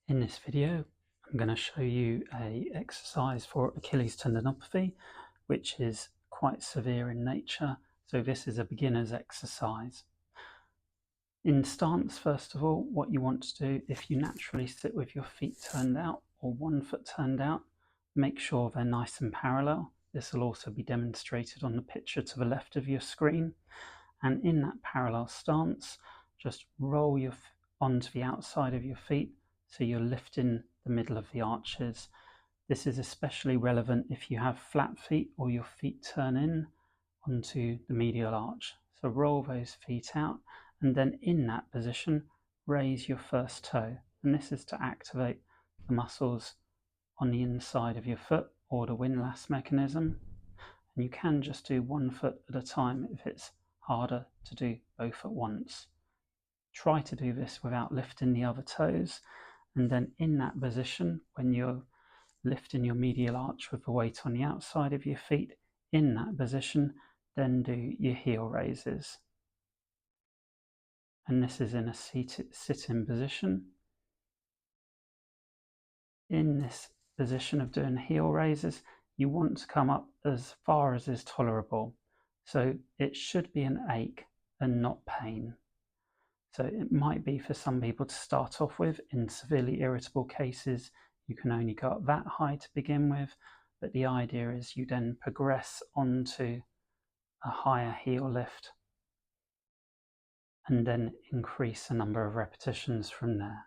In this video, I'm going to show you an exercise for Achilles tendinopathy, which is quite severe in nature. So this is a beginner's exercise. In stance, first of all, what you want to do, if you naturally sit with your feet turned out or one foot turned out, make sure they're nice and parallel. This will also be demonstrated on the picture to the left of your screen. And in that parallel stance, just roll onto the outside of your feet so you're lifting the middle of the arches. This is especially relevant if you have flat feet or your feet turn in onto the medial arch. So roll those feet out, and then in that position, raise your first toe. And this is to activate the muscles on the inside of your foot or the windlass mechanism. And you can just do one foot at a time if it's harder to do both at once. Try to do this without lifting the other toes, and then in that position, when you're lifting your medial arch with the weight on the outside of your feet, in that position, then do your heel raises. And this is in a sit-in position. In this position of doing heel raises, you want to come up as far as is tolerable. So it should be an ache and not pain. So it might be for some people to start off with. In severely irritable cases, you can only go up that high to begin with, but the idea is you then progress onto a higher heel lift and then increase the number of repetitions from there.